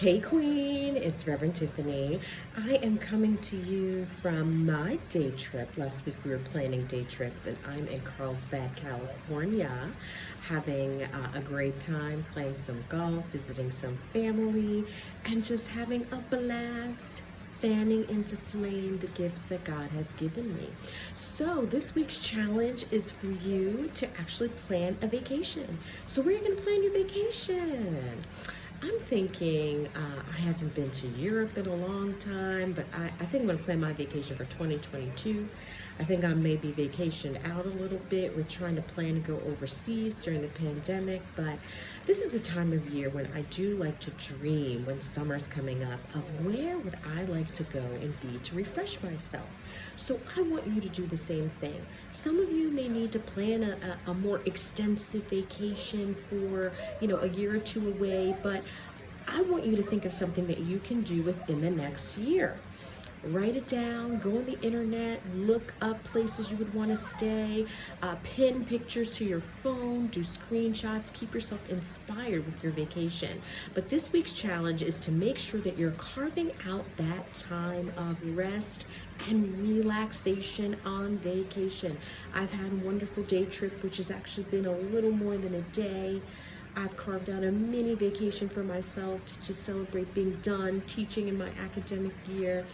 Hey Queen, it's Reverend Tiffany. I am coming to you from my day trip. Last week we were planning day trips, and I'm in Carlsbad, California, having a great time playing some golf, visiting some family, and just having a blast fanning into flame the gifts that God has given me. So, this week's challenge is for you to actually plan a vacation. So, where are you going to plan your vacation? I'm thinking I haven't been to Europe in a long time, but I think I'm going to plan my vacation for 2022. I think I may be vacationed out a little bit. We're trying to plan to go overseas during the pandemic, but this is the time of year when I do like to dream when summer's coming up of where would I like to go and be to refresh myself. So I want you to do the same thing. Some of you may need to plan a more extensive vacation for, a year or two away, but I want you to think of something that you can do within the next year. Write it down, go on the internet, look up places you would want to stay, pin pictures to your phone, do screenshots, keep yourself inspired with your vacation. But this week's challenge is to make sure that you're carving out that time of rest and relaxation on vacation. I've had a wonderful day trip, which has actually been a little more than a day. I've carved out a mini vacation for myself to just celebrate being done teaching in my academic year.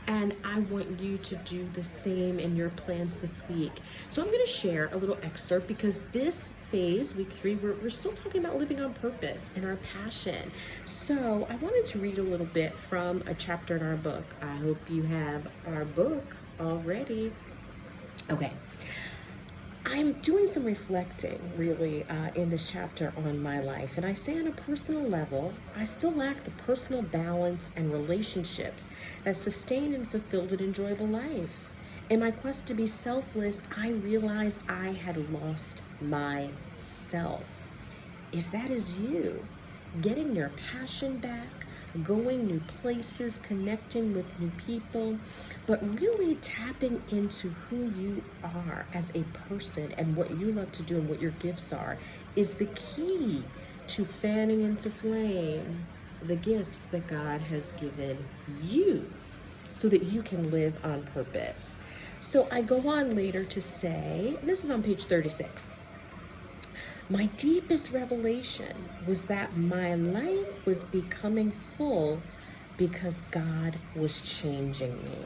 And I want you to do the same in your plans this week. So I'm going to share a little excerpt because this phase, week 3, we're still talking about living on purpose and our passion. So I wanted to read a little bit from a chapter in our book. I hope you have our book already. Okay. I'm doing some reflecting, really, in this chapter on my life. And I say on a personal level, I still lack the personal balance and relationships that sustain and fulfilled an enjoyable life. In my quest to be selfless, I realized I had lost myself. If that is you, getting your passion back, going new places, connecting with new people, but really tapping into who you are as a person and what you love to do and what your gifts are is the key to fanning into flame the gifts that God has given you so that you can live on purpose. So I go on later to say, this is on page 36. My deepest revelation was that my life was becoming full because God was changing me.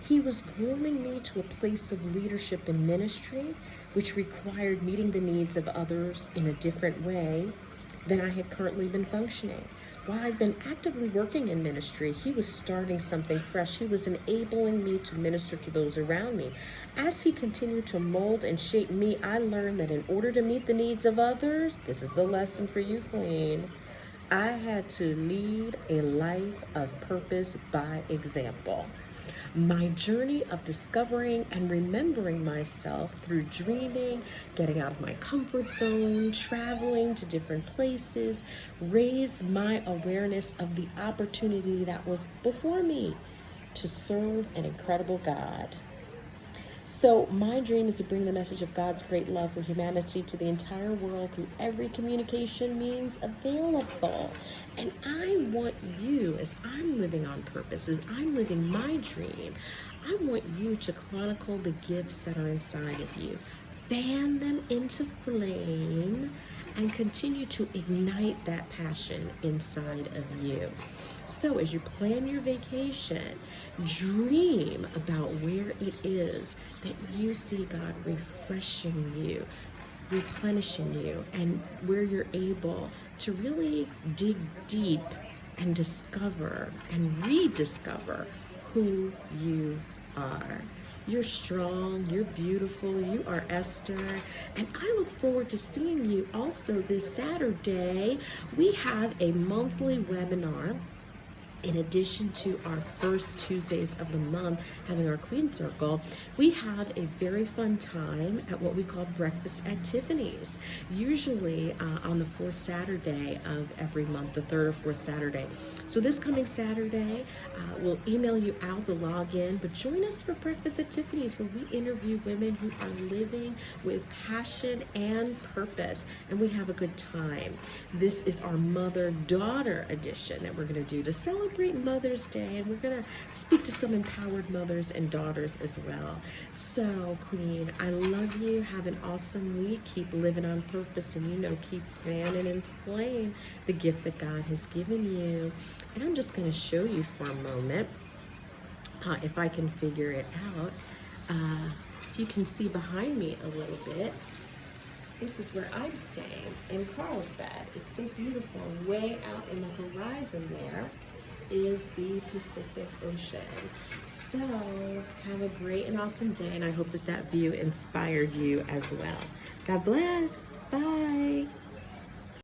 He was grooming me to a place of leadership and ministry, which required meeting the needs of others in a different way than I had currently been functioning. While I'd been actively working in ministry, he was starting something fresh. He was enabling me to minister to those around me. As he continued to mold and shape me, I learned that in order to meet the needs of others, this is the lesson for you, Queen, I had to lead a life of purpose by example. My journey of discovering and remembering myself through dreaming, getting out of my comfort zone, traveling to different places, raised my awareness of the opportunity that was before me to serve an incredible God. So my dream is to bring the message of God's great love for humanity to the entire world through every communication means available. And I want you, as I'm living on purpose, as I'm living my dream, I want you to chronicle the gifts that are inside of you. Fan them into flame and continue to ignite that passion inside of you. So as you plan your vacation, dream about where it is that you see God refreshing you, replenishing you, and where you're able to really dig deep and discover and rediscover who you are. You're strong, you're beautiful, you are Esther, and I look forward to seeing you also this Saturday. We have a monthly webinar In addition to our first Tuesdays of the month having our Queen Circle, we have a very fun time at what we call Breakfast at Tiffany's, usually on the fourth Saturday of every month, the third or fourth Saturday. So this coming Saturday, we'll email you out the login, but join us for Breakfast at Tiffany's, where we interview women who are living with passion and purpose, and we have a good time. This is our mother-daughter edition that we're going to do to celebrate Mother's Day, and we're going to speak to some empowered mothers and daughters as well. So, Queen, I love you. Have an awesome week. Keep living on purpose, and keep fanning into flame the gift that God has given you. And I'm just going to show you for a moment, if I can figure it out. If you can see behind me a little bit, this is where I'm staying in Carlsbad. It's so beautiful. Way out in the horizon there is the Pacific Ocean. So have a great and awesome day, and I hope that view inspired you as well. God bless. Bye.